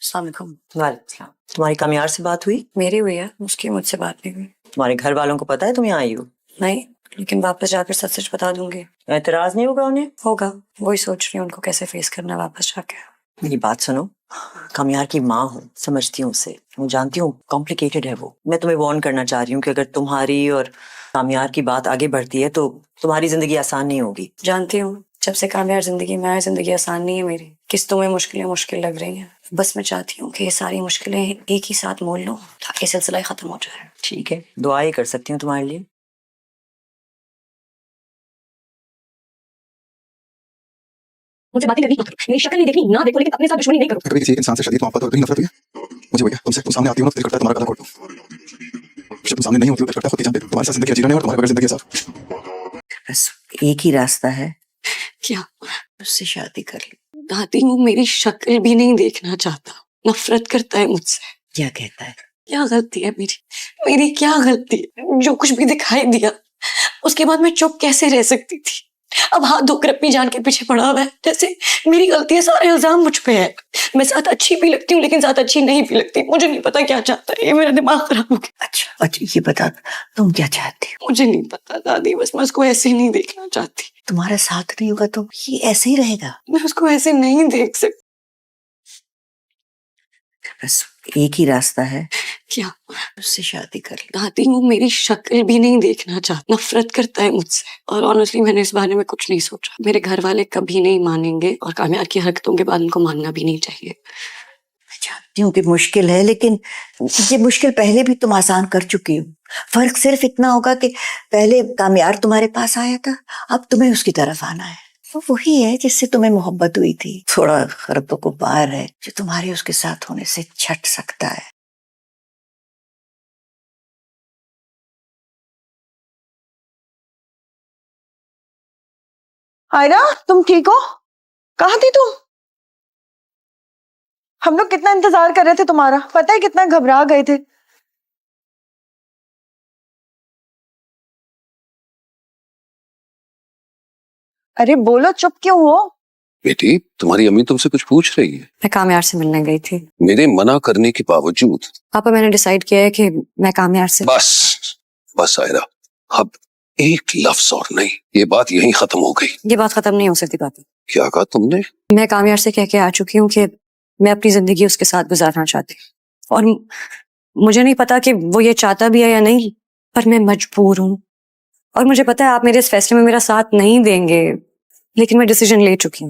अस्सलाम वालेकुम। वालेकुम सलाम। तुम्हारी कामयार से बात हुई? मेरी हुई है, उसकी मुझसे बात नहीं हुई। तुम्हारे घर वालों को पता है तुम यहाँ आई हो? नहीं, लेकिन वापस जाकर सच सच बता दूंगी। एतराज नहीं होगा उन्हें? होगा, वही सोच रही हूँ उनको कैसे फेस करना है वापस जाके। मेरी बात सुनो, कामयार की माँ हूँ, समझती हूँ उसे, मैं जानती हूँ कॉम्प्लिकेटेड है वो। मैं तुम्हें वार्न करना चाह रही हूँ कि अगर तुम्हारी और कामयार की बात आगे बढ़ती है तो तुम्हारी जिंदगी आसान नहीं होगी। जानती हूँ, जब से कामयार जिंदगी में आए जिंदगी आसान नहीं है मेरी। किस्तों में मुश्किलें मुश्किल लग रही हैं। बस मैं चाहती हूँ कि ये सारी मुश्किलें एक ही साथ मोल लूँ ताकि सिलसिला ही खत्म हो जाए। ठीक है, दुआ ही कर सकती हूँ तुम्हारे लिए। मुझे बातें करनी मत करो, मेरी शक्ल नहीं देखनी, ना देखो, लेकिन अपने साथ दुश्मनी नहीं करो। कभी किसी एक इंसान से शदीद मोहब्बत और कहीं नफरत हुई है? मुझे वही है, तुम सामने आती हो ना, दिल करता है तुम्हारा गला घोट दूं। जब तुम सामने नहीं होती हो, दिल करता है खुद की जान दे दूं। तुम्हारे साथ जिंदगी जीना है और तुम्हारे बगैर जिंदगी साफ। बस एक ही रास्ता है, क्या? उससे शादी कर लो। दादी, वो मेरी शक्ल भी नहीं देखना चाहता, नफरत करता है मुझसे। क्या कहता है? क्या गलती है मेरी? मेरी क्या गलती है? जो कुछ भी दिखाई दिया उसके बाद मैं चुप कैसे रह सकती थी? अब हाथ धोकर अपनी जान के पीछे पड़ा हुआ है, जैसे मेरी गलती है, सारे इल्जाम मुझ पे है। मैं साथ अच्छी भी लगती हूँ लेकिन साथ अच्छी नहीं भी लगती। मुझे नहीं पता क्या चाहता है, ये मेरा दिमाग खराब हो गया। अच्छा ये बता, तुम क्या चाहती हो? मुझे नहीं पता दादी, बस मैं उसको ऐसे नहीं देखना चाहती। तुम्हारा साथ नहीं होगा तो ये ऐसे ही रहेगा। मैं उसको ऐसे नहीं देख सकती। बस एक ही रास्ता है, क्या? उससे शादी कर लो। दादी, वो मेरी शक्ल भी नहीं देखना चाहता, नफरत करता है मुझसे। और ऑनेस्टली मैंने इस बारे में कुछ नहीं सोचा। मेरे घर वाले कभी नहीं मानेंगे और कामयाब की हरकतों के बाद उनको मानना भी नहीं चाहिए। मैं जानती हूँ कि मुश्किल है, लेकिन ये मुश्किल पहले भी तुम आसान कर चुकी हो। फर्क सिर्फ इतना होगा कि पहले कामयार तुम्हारे पास आया था, अब तुम्हें उसकी तरफ आना है। वो वही है जिससे तुम्हें मोहब्बत हुई थी। थोड़ा खरबों को पार है जो तुम्हारे उसके साथ होने से छट सकता है। आयरा, तुम ठीक हो? कहाँ थी तुम? हम लोग कितना इंतजार कर रहे थे तुम्हारा, पता है कितना घबरा गए थे। अरे बोलो, चुप क्यों हो? बेटी, तुम्हारी अम्मी तुमसे कुछ पूछ रही है। मैं कामयार से मिलने गई थी। मेरे मना करने के बावजूद? पापा, मैंने डिसाइड किया है कि मैं कामयार से। बस बस आयरा, अब एक लफ्ज और नहीं, ये बात यहीं खत्म हो गई। ये बात खत्म नहीं हो सकती पापा। क्या कहा तुमने? मैं कामयार से कह के आ चुकी हूँ कि मैं अपनी जिंदगी उसके साथ गुजारना चाहती हूँ। और मुझे नहीं पता कि वो ये चाहता भी है या नहीं, पर मैं मजबूर हूँ। और मुझे पता है आप मेरे इस फैसले में मेरा साथ नहीं देंगे, लेकिन मैं डिसीजन ले चुकी हूँ।